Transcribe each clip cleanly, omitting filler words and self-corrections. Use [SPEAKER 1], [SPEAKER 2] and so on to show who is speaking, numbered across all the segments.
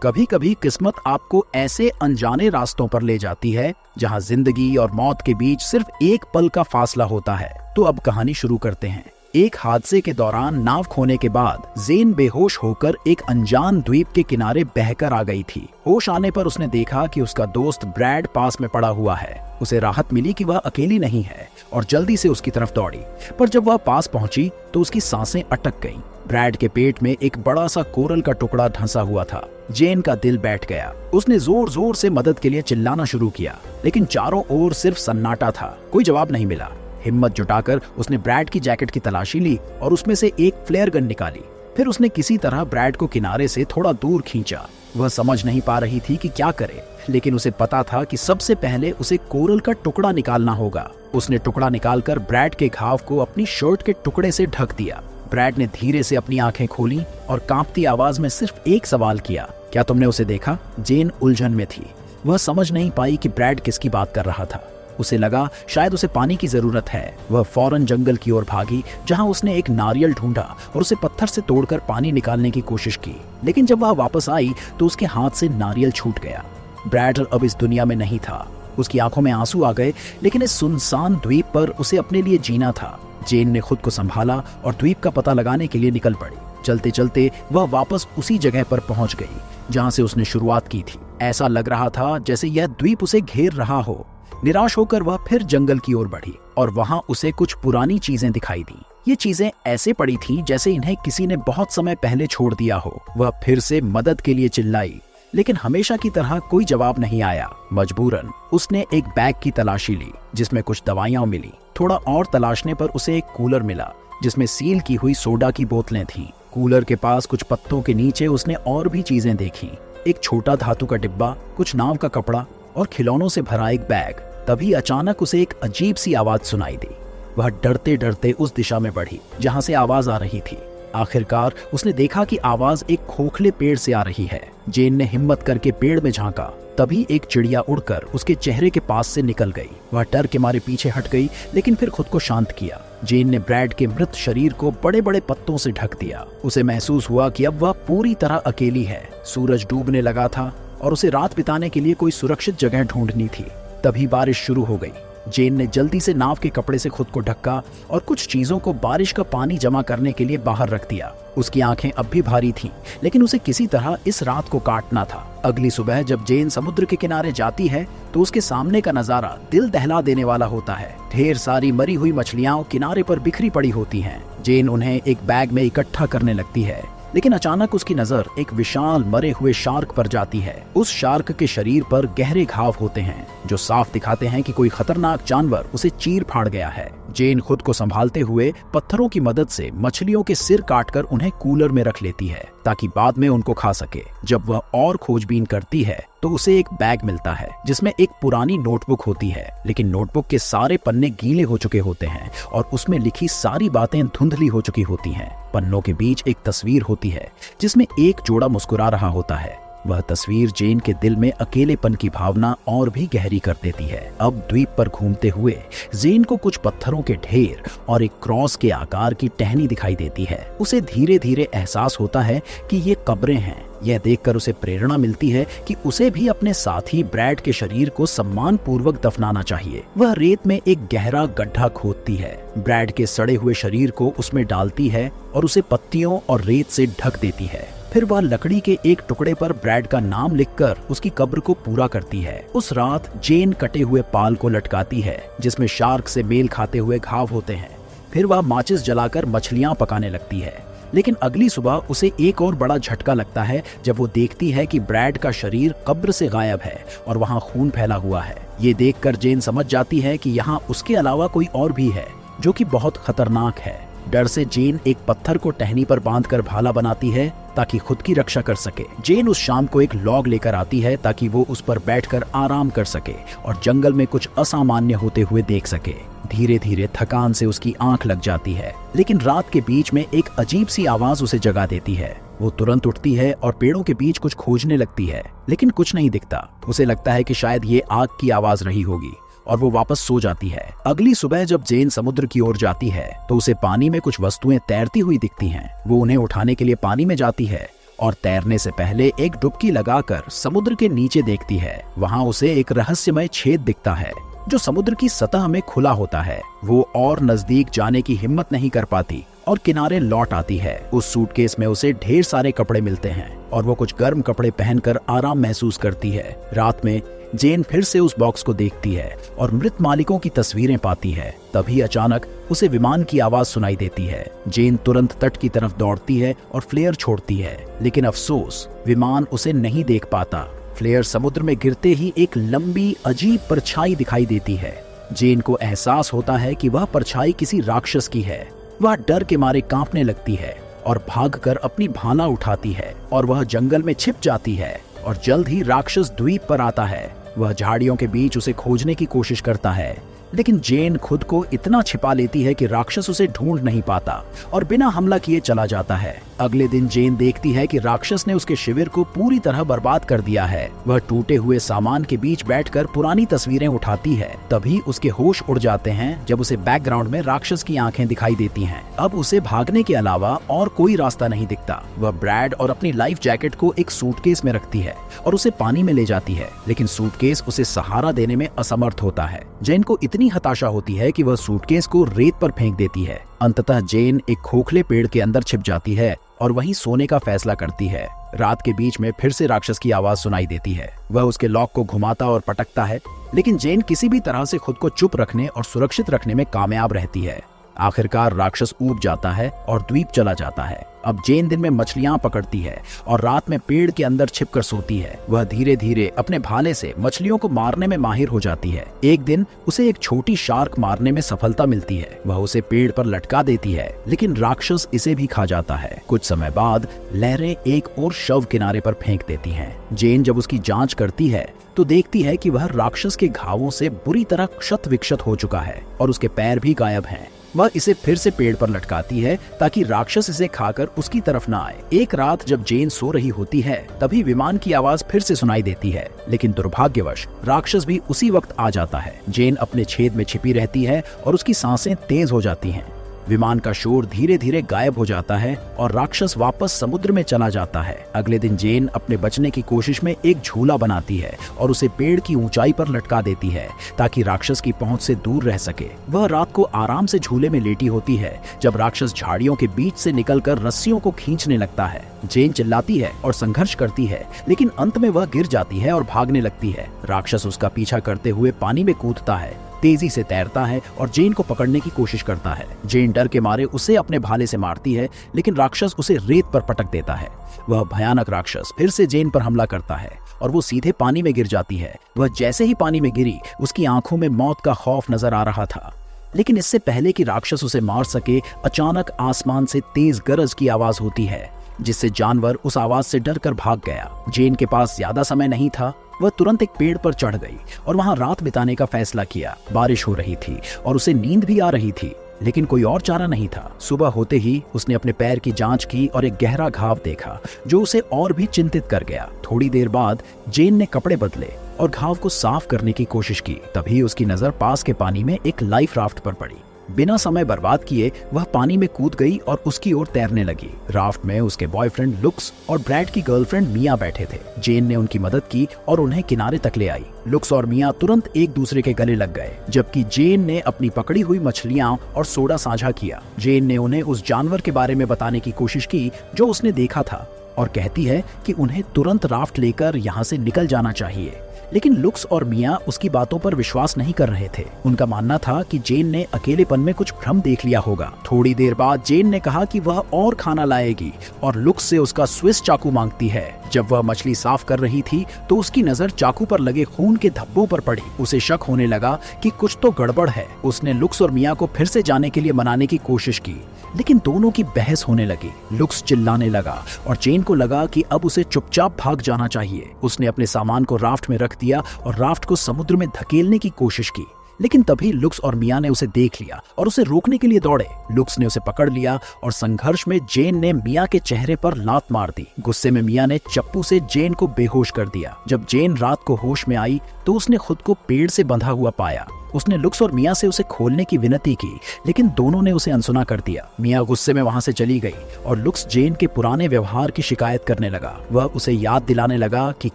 [SPEAKER 1] कभी कभी किस्मत आपको ऐसे अनजाने रास्तों पर ले जाती है जहां जिंदगी और मौत के बीच सिर्फ एक पल का फासला होता है। तो अब कहानी शुरू करते हैं। एक हादसे के दौरान नाव खोने के बाद जेन बेहोश होकर एक अनजान द्वीप के किनारे बहकर आ गई थी। होश आने पर उसने देखा कि उसका दोस्त ब्रैड पास में पड़ा हुआ है। उसे राहत मिली कि वह अकेली नहीं है और जल्दी से उसकी तरफ दौड़ी। पर जब वह पास पहुंची तो उसकी सांसें अटक गईं। ब्रैड के पेट में एक बड़ा सा कोरल का टुकड़ा धंसा हुआ था। जेन का दिल बैठ गया। उसने जोर जोर से मदद के लिए चिल्लाना शुरू किया, लेकिन चारों ओर सिर्फ सन्नाटा था। कोई जवाब नहीं मिला। हिम्मत जुटाकर उसने ब्रैड की जैकेट की तलाशी ली और उसमें से एक फ्लेयर गन निकाली। फिर उसने किसी तरह ब्रैड को किनारे से थोड़ा दूर खींचा। वह समझ नहीं पा रही थी कि क्या करे, लेकिन उसे पता था कि सबसे पहले उसे कोरल का टुकड़ा निकालना होगा। उसने टुकड़ा निकालकर ब्रैड के घाव को अपनी शर्ट के टुकड़े से ढक दिया। ब्रैड ने धीरे से अपनी आंखें खोली और कांपती आवाज में सिर्फ एक सवाल किया, क्या तुमने उसे देखा? जेन उलझन में थी। वह समझ नहीं पाई कि ब्रैड किसकी बात कर रहा था। उसे लगा शायद उसे पानी की जरूरत है। वह फौरन जंगल की ओर भागी, जहां उसने एक नारियल ढूंढा और उसे पत्थर से तोड़कर पानी निकालने की कोशिश की। लेकिन जब वह वापस आई तो उसके हाथ से नारियल छूट गया। ब्रैड अब इस दुनिया में नहीं था। उसकी आंखों में आंसू आ गए, लेकिन इस सुनसान द्वीप पर उसे अपने लिए जीना था। जेन ने खुद को संभाला और द्वीप का पता लगाने के लिए निकल पड़ी। चलते चलते वह वापस उसी जगह पर पहुंच गई जहां से उसने शुरुआत की थी। ऐसा लग रहा था जैसे यह द्वीप उसे घेर रहा हो। निराश होकर वह फिर जंगल की ओर बढ़ी और वहां उसे कुछ पुरानी चीजें दिखाई दी। ये चीजें ऐसे पड़ी थीं जैसे इन्हें किसी ने बहुत समय पहले छोड़ दिया हो। वह फिर से मदद के लिए चिल्लाई, लेकिन हमेशा की तरह कोई जवाब नहीं आया। मजबूरन उसने एक बैग की तलाशी ली जिसमें कुछ दवाइयां मिली। थोड़ा और तलाशने पर उसे एक कूलर मिला जिसमें सील की हुई सोडा की बोतलें थीं। कूलर के पास कुछ पत्तों के नीचे उसने और भी चीजें देखी। एक छोटा धातु का डिब्बा, कुछ नाव का कपड़ा और खिलौनों से भरा एक बैग। तभी अचानक उसे एक अजीब सी आवाज सुनाई दी। वह डरते डरते उस दिशा में बढ़ी जहां से आवाज आ रही थी। आखिरकार उसने देखा कि आवाज एक खोखले पेड़ से आ रही है। जेन ने हिम्मत करके पेड़ में झांका। तभी एक चिड़िया उड़कर उसके चेहरे के पास से निकल गई। वह डर के मारे पीछे हट गई, लेकिन फिर खुद को शांत किया। जेन ने ब्रैड के मृत शरीर को बड़े बड़े पत्तों से ढक दिया। उसे महसूस हुआ कि अब वह पूरी तरह अकेली है। सूरज डूबने लगा था और उसे रात बिताने के लिए कोई सुरक्षित जगह ढूंढनी थी। तभी बारिश शुरू हो गई। जेन ने जल्दी से नाव के कपड़े से खुद को ढका और कुछ चीजों को बारिश का पानी जमा करने के लिए बाहर रख दिया। उसकी आंखें अब भी भारी थीं, लेकिन उसे किसी तरह इस रात को काटना था। अगली सुबह जब जेन समुद्र के किनारे जाती है तो उसके सामने का नजारा दिल दहला देने वाला होता है। ढेर सारी मरी हुई मछलियां किनारे पर बिखरी पड़ी होती हैं। जेन उन्हें एक बैग में इकट्ठा करने लगती है, लेकिन अचानक उसकी नजर एक विशाल मरे हुए शार्क पर जाती है। उस शार्क के शरीर पर गहरे घाव होते हैं जो साफ दिखाते हैं कि कोई खतरनाक जानवर उसे चीर फाड़ गया है। जेन खुद को संभालते हुए पत्थरों की मदद से मछलियों के सिर काटकर उन्हें कूलर में रख लेती है ताकि बाद में उनको खा सके। जब वह और खोजबीन करती है तो उसे एक बैग मिलता है जिसमें एक पुरानी नोटबुक होती है, लेकिन नोटबुक के सारे पन्ने गीले हो चुके होते हैं और उसमें लिखी सारी बातें धुंधली हो चुकी होती हैं। पन्नों के बीच एक तस्वीर होती है जिसमें एक जोड़ा मुस्कुरा रहा होता है। वह तस्वीर जेन के दिल में अकेलेपन की भावना और भी गहरी कर देती है। अब द्वीप पर घूमते हुए जेन को कुछ पत्थरों के ढेर और एक क्रॉस के आकार की टहनी दिखाई देती है। उसे धीरे धीरे एहसास होता है कि ये कब्रें हैं। यह देखकर उसे प्रेरणा मिलती है कि उसे भी अपने साथी ब्रैड के शरीर को सम्मान पूर्वक दफनाना चाहिए। वह रेत में एक गहरा गड्ढा खोदती है, ब्रैड के सड़े हुए शरीर को उसमें डालती है और उसे पत्तियों और रेत से ढक देती है। फिर वह लकड़ी के एक टुकड़े पर ब्रैड का नाम लिखकर उसकी कब्र को पूरा करती है। उस रात जेन कटे हुए पाल को लटकाती है जिसमें शार्क से मेल खाते हुए घाव होते हैं। फिर वह माचिस जलाकर मछलियां पकाने लगती है। लेकिन अगली सुबह उसे एक और बड़ा झटका लगता है जब वो देखती है कि ब्रैड का शरीर कब्र से गायब है और वहाँ खून फैला हुआ है। ये देखकर जेन समझ जाती है कि यहाँ उसके अलावा कोई और भी है जो कि बहुत खतरनाक है। डर से जेन एक पत्थर को टहनी पर बांधकर भाला बनाती है ताकि खुद की रक्षा कर सके। जेन उस शाम को एक लॉग लेकर आती है ताकि वो उस पर बैठकर आराम कर सके और जंगल में कुछ असामान्य होते हुए देख सके। धीरे धीरे थकान से उसकी आंख लग जाती है, लेकिन रात के बीच में एक अजीब सी आवाज उसे जगा देती है। वो तुरंत उठती है और पेड़ों के बीच कुछ खोजने लगती है, लेकिन कुछ नहीं दिखता। उसे लगता है कि शायद ये आग की आवाज रही होगी और वो वापस सो जाती है। अगली सुबह जब जेन समुद्र की ओर जाती है तो उसे पानी में कुछ वस्तुएं तैरती हुई दिखती हैं। वो उन्हें उठाने के लिए पानी में जाती है और तैरने से पहले एक डुबकी लगाकर समुद्र के नीचे देखती है। वहाँ उसे एक रहस्यमय छेद दिखता है जो समुद्र की सतह में खुला होता है। वो और नजदीक जाने की हिम्मत नहीं कर पाती और किनारे लौट आती है। उस सूटकेस में उसे ढेर सारे कपड़े मिलते हैं और वो कुछ गर्म कपड़े पहनकर आराम महसूस करती है। रात में जेन फिर से उस बॉक्स को देखती है और मृत मालिकों की तस्वीरें पाती है। तभी अचानक उसे विमान की आवाज सुनाई देती है। जेन तुरंत तट की तरफ दौड़ती है और फ्लेयर छोड़ती है, लेकिन अफसोस विमान उसे नहीं देख पाता। फ्लेयर समुद्र में गिरते ही एक लंबी अजीब परछाई दिखाई देती है। जेन को एहसास होता है कि वह परछाई किसी राक्षस की है। वह डर के मारे कांपने लगती है और भागकर अपनी भाला उठाती है और वह जंगल में छिप जाती है और जल्द ही राक्षस द्वीप पर आता है। वह झाड़ियों के बीच उसे खोजने की कोशिश करता है, लेकिन जेन खुद को इतना छिपा लेती है कि राक्षस उसे ढूंढ नहीं पाता और बिना हमला किए चला जाता है। अगले दिन जेन देखती है कि राक्षस ने उसके शिविर को पूरी तरह बर्बाद कर दिया है। वह टूटे हुए सामान के बीच बैठकर पुरानी तस्वीरें उठाती है। तभी उसके होश उड़ जाते हैं जब उसे बैकग्राउंड में राक्षस की आंखें दिखाई देती हैं। अब उसे भागने के अलावा और कोई रास्ता नहीं दिखता। वह ब्रैड और अपनी लाइफ जैकेट को एक सूटकेस में रखती है और उसे पानी में ले जाती है, लेकिन सूटकेस उसे सहारा देने में असमर्थ होता है। जेन को इतनी हताशा होती है कि वह सूटकेस को रेत पर फेंक देती है। अंततः जेन एक खोखले पेड़ के अंदर छिप जाती है और वहीं सोने का फैसला करती है। रात के बीच में फिर से राक्षस की आवाज सुनाई देती है। वह उसके लॉक को घुमाता और पटकता है, लेकिन जेन किसी भी तरह से खुद को चुप रखने और सुरक्षित रखने में कामयाब रहती है। आखिरकार राक्षस ऊब जाता है और द्वीप चला जाता है। अब जेन दिन में मछलियां पकड़ती है और रात में पेड़ के अंदर छिपकर सोती है। वह धीरे धीरे अपने भाले से मछलियों को मारने में माहिर हो जाती है। एक दिन उसे एक छोटी शार्क मारने में सफलता मिलती है। वह उसे पेड़ पर लटका देती है, लेकिन राक्षस इसे भी खा जाता है। कुछ समय बाद लहरें एक और शव किनारे पर फेंक देती हैं। जेन जब उसकी जांच करती है तो देखती है कि वह राक्षस के घावों से बुरी तरह क्षत विक्षत हो चुका है और उसके पैर भी गायब हैं। वह इसे फिर से पेड़ पर लटकाती है ताकि राक्षस इसे खाकर उसकी तरफ न आए। एक रात जब जेन सो रही होती है तभी विमान की आवाज फिर से सुनाई देती है, लेकिन दुर्भाग्यवश राक्षस भी उसी वक्त आ जाता है। जेन अपने छेद में छिपी रहती है और उसकी सांसें तेज हो जाती हैं। विमान का शोर धीरे धीरे गायब हो जाता है और राक्षस वापस समुद्र में चला जाता है। अगले दिन जेन अपने बचने की कोशिश में एक झूला बनाती है और उसे पेड़ की ऊंचाई पर लटका देती है ताकि राक्षस की पहुंच से दूर रह सके। वह रात को आराम से झूले में लेटी होती है जब राक्षस झाड़ियों के बीच से निकलकर रस्सियों को खींचने लगता है। जेन चिल्लाती है और संघर्ष करती है, लेकिन अंत में वह गिर जाती है और भागने लगती है। राक्षस उसका पीछा करते हुए पानी में कूदता है, तेजी से तैरता है और जेन को पकड़ने की कोशिश करता है। जेन डर के मारे उसे अपने भाले से मारती है, लेकिन राक्षस उसे रेत पर पटक देता है। वह भयानक राक्षस फिर से जेन पर हमला करता है और वो सीधे पानी में गिर जाती है। वह जैसे ही पानी में गिरी, उसकी आंखों में मौत का खौफ नजर आ रहा था। लेकिन इससे पहले कि राक्षस उसे मार सके, अचानक आसमान से तेज गरज की आवाज होती है, जिससे जानवर उस आवाज से डरकर भाग गया। जेन के पास ज्यादा समय नहीं था। वह तुरंत एक पेड़ पर चढ़ गई और वहां रात बिताने का फैसला किया। बारिश हो रही थी और उसे नींद भी आ रही थी, लेकिन कोई और चारा नहीं था। सुबह होते ही उसने अपने पैर की जांच की और एक गहरा घाव देखा जो उसे और भी चिंतित कर गया। थोड़ी देर बाद जेन ने कपड़े बदले और घाव को साफ करने की कोशिश की। तभी उसकी नजर पास के पानी में एक लाइफ राफ्ट पर पड़ी। बिना समय बर्बाद किए वह पानी में कूद गई और उसकी ओर तैरने लगी। राफ्ट में उसके बॉयफ्रेंड लुक्स और ब्रैड की गर्लफ्रेंड मिया बैठे थे। जेन ने उनकी मदद की और उन्हें किनारे तक ले आई। लुक्स और मिया तुरंत एक दूसरे के गले लग गए, जबकि जेन ने अपनी पकड़ी हुई मछलियां और सोडा साझा किया। जेन ने उन्हें उस जानवर के बारे में बताने की कोशिश की जो उसने देखा था और कहती है कि उन्हें तुरंत राफ्ट लेकर यहाँ से निकल जाना चाहिए। लेकिन लुक्स और मिया उसकी बातों पर विश्वास नहीं कर रहे थे। उनका मानना था कि जेन ने अकेलेपन में कुछ भ्रम देख लिया होगा। थोड़ी देर बाद जेन ने कहा कि वह और खाना लाएगी और लुक्स से उसका स्विस चाकू मांगती है। जब वह मछली साफ कर रही थी तो उसकी नजर चाकू पर लगे खून के धब्बों पर पड़ी। उसे शक होने लगा कि कुछ तो गड़बड़ है। उसने लुक्स और मिया को फिर से जाने के लिए मनाने की कोशिश की, लेकिन दोनों की बहस होने लगी। लुक्स चिल्लाने लगा और जेन को लगा कि अब उसे चुपचाप भाग जाना चाहिए। उसने अपने सामान को राफ्ट में रख दिया और राफ्ट को समुद्र में धकेलने की कोशिश की, लेकिन तभी लुक्स और मिया ने उसे देख लिया और उसे रोकने के लिए दौड़े। लुक्स ने उसे पकड़ लिया और संघर्ष में जेन ने मिया के चेहरे पर लात मार दी। गुस्से में मिया ने चप्पू से जेन को बेहोश कर दिया। जब जेन रात को होश में आई तो उसने खुद को पेड़ से बंधा हुआ पाया। उसने लुक्स और मिया से उसे खोलने की विनती की, लेकिन दोनों ने उसे अनसुना कर दिया। मिया गुस्से में वहां से चली गई और लुक्स जेन के पुराने व्यवहार की शिकायत करने लगा। वह उसे याद दिलाने लगा कि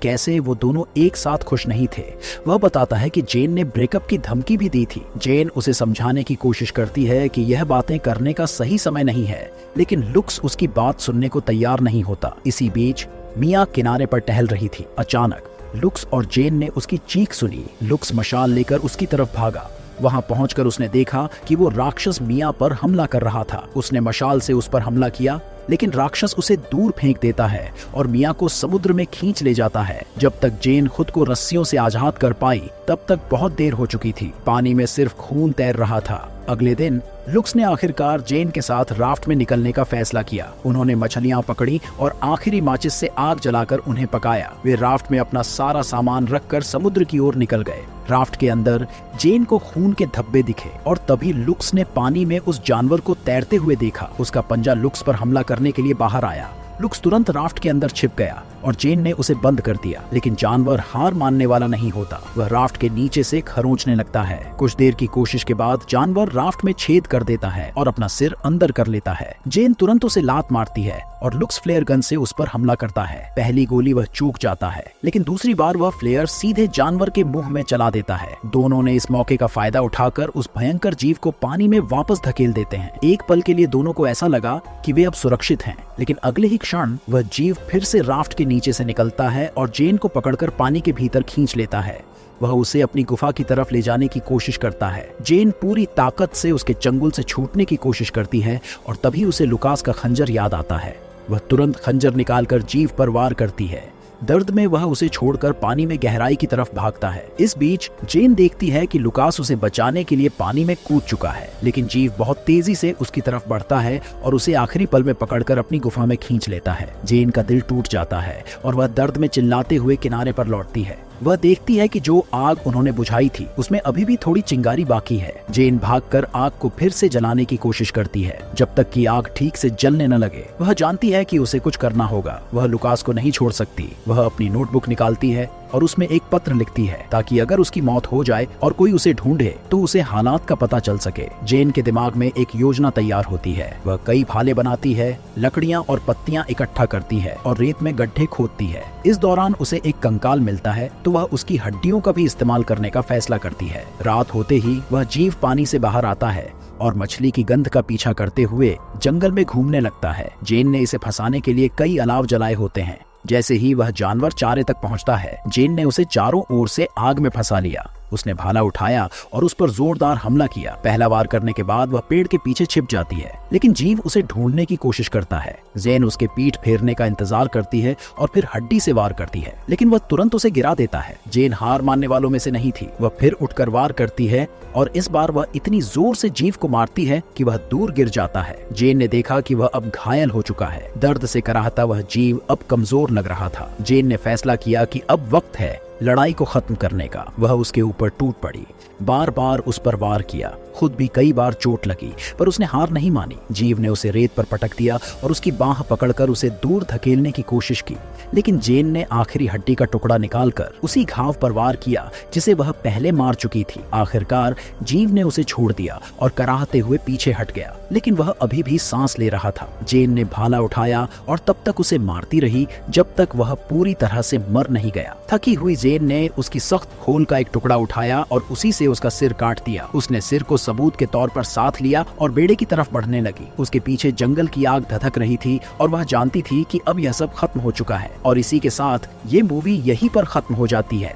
[SPEAKER 1] कैसे वो दोनों एक साथ खुश नहीं थे। वह बताता है कि जेन ने ब्रेकअप की धमकी भी दी थी। जेन उसे समझाने की कोशिश करती है कि यह बातें करने का सही समय नहीं है, लेकिन लुक्स उसकी बात सुनने को तैयार नहीं होता। इसी बीच मिया किनारे पर टहल रही थी। अचानक लुक्स और जेन ने उसकी चीख सुनी। लुक्स मशाल लेकर उसकी तरफ भागा। वहां पहुंचकर उसने देखा कि वो राक्षस मिया पर हमला कर रहा था। उसने मशाल से उस पर हमला किया, लेकिन राक्षस उसे दूर फेंक देता है और मिया को समुद्र में खींच ले जाता है। जब तक जेन खुद को रस्सियों से आजाद कर पाई, तब तक बहुत देर हो चुकी थी। पानी में सिर्फ खून तैर रहा था। अगले दिन लुक्स ने आखिरकार जेन के साथ राफ्ट में निकलने का फैसला किया। उन्होंने मछलियां पकड़ी और आखिरी माचिस से आग जलाकर उन्हें पकाया। वे राफ्ट में अपना सारा सामान रखकर समुद्र की ओर निकल गए। राफ्ट के अंदर जेन को खून के धब्बे दिखे और तभी लुक्स ने पानी में उस जानवर को तैरते हुए देखा। उसका पंजा लुक्स पर हमला करने के लिए बाहर आया। लुक्स तुरंत राफ्ट के अंदर छिप गया और जेन ने उसे बंद कर दिया, लेकिन जानवर हार मानने वाला नहीं होता। वह राफ्ट के नीचे से खरोंचने लगता है। कुछ देर की कोशिश के बाद जानवर राफ्ट में छेद कर देता है और अपना सिर अंदर कर लेता है। जेन तुरंत उसे लात मारती है और लुक्स फ्लेयर गन से उस पर हमला करता है। पहली गोली वह चूक जाता है, लेकिन दूसरी बार वह फ्लेयर सीधे जानवर के मुंह में चला देता है। दोनों ने इस मौके का फायदा उठाकर उस भयंकर जीव को पानी में वापस धकेल देते हैं। एक पल के लिए दोनों को ऐसा लगा कि वे अब सुरक्षित हैं, लेकिन अगले ही क्षण वह जीव फिर से राफ्ट के नीचे से निकलता है और जेन को पकड़कर पानी के भीतर खींच लेता है। वह उसे अपनी गुफा की तरफ ले जाने की कोशिश करता है। जेन पूरी ताकत से उसके चंगुल से छूटने की कोशिश करती है और तभी उसे लुकास का खंजर याद आता है। वह तुरंत खंजर निकालकर जीव पर वार करती है। दर्द में वह उसे छोड़कर पानी में गहराई की तरफ भागता है। इस बीच जेन देखती है कि लुकास उसे बचाने के लिए पानी में कूद चुका है, लेकिन जीव बहुत तेजी से उसकी तरफ बढ़ता है और उसे आखिरी पल में पकड़कर अपनी गुफा में खींच लेता है। जेन का दिल टूट जाता है और वह दर्द में चिल्लाते हुए किनारे पर लौटती है। वह देखती है कि जो आग उन्होंने बुझाई थी उसमें अभी भी थोड़ी चिंगारी बाकी है। जेन भागकर आग को फिर से जलाने की कोशिश करती है, जब तक कि आग ठीक से जलने न लगे। वह जानती है कि उसे कुछ करना होगा। वह लुकास को नहीं छोड़ सकती। वह अपनी नोटबुक निकालती है और उसमें एक पत्र लिखती है, ताकि अगर उसकी मौत हो जाए और कोई उसे ढूंढे तो उसे हालात का पता चल सके। जेन के दिमाग में एक योजना तैयार होती है। वह कई भाले बनाती है, लकड़ियां और पत्तियां इकट्ठा करती है और रेत में गड्ढे खोदती है। इस दौरान उसे एक कंकाल मिलता है तो वह उसकी हड्डियों का भी इस्तेमाल करने का फैसला करती है। रात होते ही वह जीव पानी से बाहर आता है और मछली की गंध का पीछा करते हुए जंगल में घूमने लगता है। जेन ने इसे फंसाने के लिए कई अलाव जलाए होते हैं। जैसे ही वह जानवर चारे तक पहुंचता है, जेन ने उसे चारों ओर से आग में फंसा लिया। उसने भाला उठाया और उस पर जोरदार हमला किया। पहला वार करने के बाद वह पेड़ के पीछे छिप जाती है, लेकिन जीव उसे ढूंढने की कोशिश करता है। जेन उसके पीठ फेरने का इंतजार करती है और फिर हड्डी से वार करती है, लेकिन वह तुरंत उसे गिरा देता है। जेन हार मानने वालों में से नहीं थी। वह फिर उठकर वार करती है और इस बार वह इतनी जोर से जीव को मारती है कि वह दूर गिर जाता है। जेन ने देखा कि वह अब घायल हो चुका है। दर्द से कराहता वह जीव अब कमजोर लग रहा था। जेन ने फैसला किया कि अब वक्त है लड़ाई को खत्म करने का। वह उसके ऊपर टूट पड़ी, बार बार उस पर वार किया। खुद भी कई बार चोट लगी, पर उसने हार नहीं मानी। जीव ने उसे रेत पर पटक दिया और उसकी बाह पकड़कर उसे दूर धकेलने की कोशिश की, लेकिन जेन ने आखिरी हड्डी का टुकड़ा निकालकर उसी घाव पर वार किया जिसे वह पहले मार चुकी थी। आखिरकार जीव ने उसे छोड़ दिया और कराहते हुए पीछे हट गया, लेकिन वह अभी भी सांस ले रहा था। जेन ने भाला उठाया और तब तक उसे मारती रही जब तक वह पूरी तरह से मर नहीं गया। थकी हुई जेन ने उसकी सख्त खोल का एक टुकड़ा उठाया और उसी से उसका सिर काट दिया। उसने सिर को सबूत के तौर पर साथ लिया और बेड़े की तरफ बढ़ने लगी। उसके पीछे जंगल की आग धधक रही थी और वह जानती थी कि अब यह सब खत्म हो चुका है। और इसी के साथ ये मूवी यहीं पर खत्म हो जाती है।